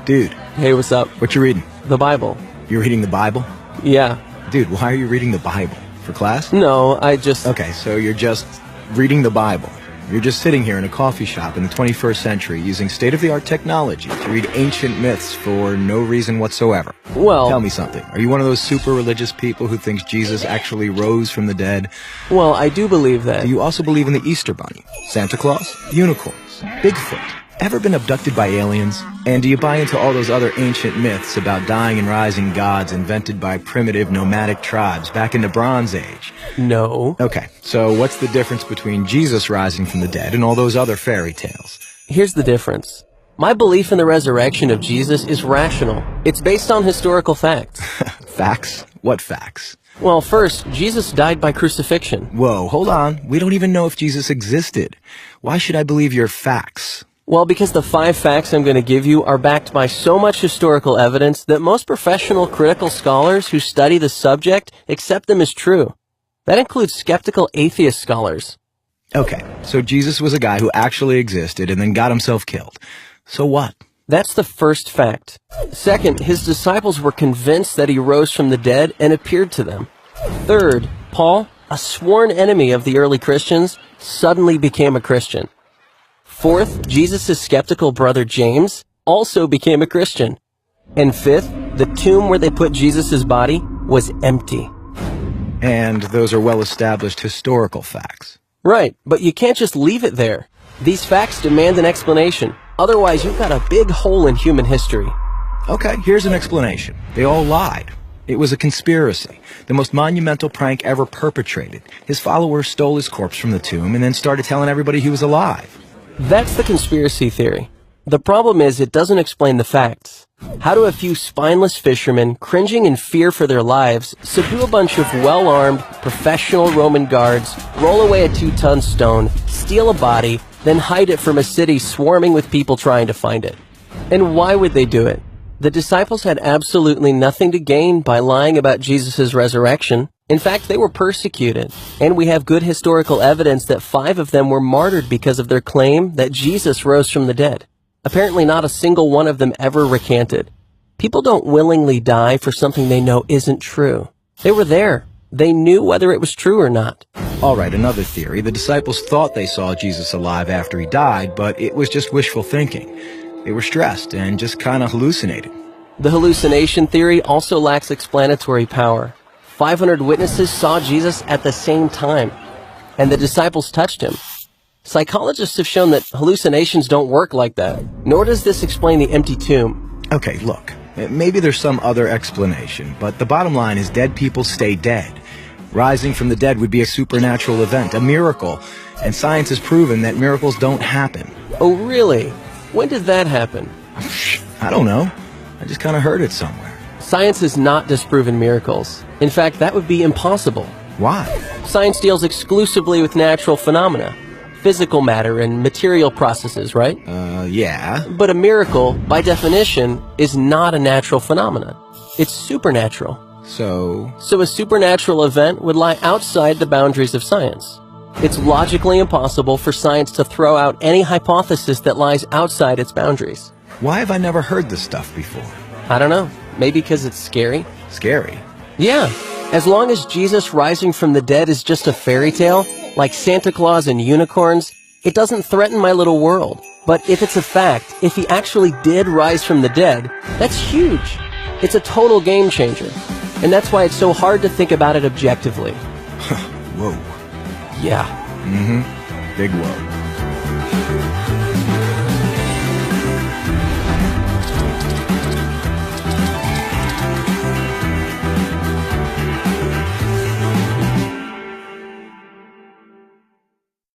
Dude, Hey, what's up? what you reading? The Bible. You're reading the Bible? Yeah. Dude, why are you reading the Bible? For class? No, I just... Okay, so you're just reading the Bible. You're just sitting here in a coffee shop in the 21st century using state-of-the-art technology to read ancient myths for no reason whatsoever. Well... Tell me something. Are you one of those super religious people who thinks Jesus actually rose from the dead? Well, I do believe that. Do you also believe in the Easter Bunny, Santa Claus, unicorns, Bigfoot? Ever been abducted by aliens? And do you buy into all those other ancient myths about dying and rising gods invented by primitive nomadic tribes back in the Bronze Age? No. Okay, so what's the difference between Jesus rising from the dead and all those other fairy tales? Here's the difference. My belief in the resurrection of Jesus is rational. It's based on historical facts. Facts? What facts? Well, first, Jesus died by crucifixion. Whoa, hold on. We don't even know if Jesus existed. Why should I believe your facts? Well, because the 5 facts I'm going to give you are backed by so much historical evidence that most professional critical scholars who study the subject accept them as true. That includes skeptical atheist scholars. Okay, so Jesus was a guy who actually existed and then got himself killed. So what? That's the first fact. Second, his disciples were convinced that he rose from the dead and appeared to them. Third, Paul, a sworn enemy of the early Christians, suddenly became a Christian. Fourth, Jesus' skeptical brother James also became a Christian. And fifth, the tomb where they put Jesus' body was empty. And those are well-established historical facts. Right, but you can't just leave it there. These facts demand an explanation. Otherwise, you've got a big hole in human history. Okay, here's an explanation. They all lied. It was a conspiracy, the most monumental prank ever perpetrated. His followers stole his corpse from the tomb and then started telling everybody he was alive. That's the conspiracy theory. The problem is it doesn't explain the facts. How do a few spineless fishermen, cringing in fear for their lives, subdue a bunch of well-armed, professional Roman guards, roll away a 2-ton stone, steal a body, then hide it from a city swarming with people trying to find it? And why would they do it? The disciples had absolutely nothing to gain by lying about Jesus' resurrection. In fact, they were persecuted, and we have good historical evidence that 5 of them were martyred because of their claim that Jesus rose from the dead. Apparently not a single one of them ever recanted. People don't willingly die for something they know isn't true. They were there. They knew whether it was true or not. All right, another theory. The disciples thought they saw Jesus alive after he died, but it was just wishful thinking. They were stressed and just kind of hallucinated. The hallucination theory also lacks explanatory power. 500 witnesses saw Jesus at the same time, and the disciples touched him. Psychologists have shown that hallucinations don't work like that, nor does this explain the empty tomb. Okay, look, maybe there's some other explanation, but the bottom line is dead people stay dead. Rising from the dead would be a supernatural event, a miracle, and science has proven that miracles don't happen. Oh, really? When did that happen? I don't know. I just kind of heard it somewhere. Science has not disproven miracles. In fact, that would be impossible. Why? Science deals exclusively with natural phenomena, physical matter and material processes, right? Yeah. But a miracle, by definition, is not a natural phenomenon. It's supernatural. So a supernatural event would lie outside the boundaries of science. It's logically impossible for science to throw out any hypothesis that lies outside its boundaries. why have I never heard this stuff before? I don't know. Maybe because it's scary? Scary? Yeah. As long as Jesus rising from the dead is just a fairy tale, like Santa Claus and unicorns, it doesn't threaten my little world. But if it's a fact, if he actually did rise from the dead, that's huge. It's a total game changer. And that's why it's so hard to think about it objectively. Whoa. Yeah. Big whoa.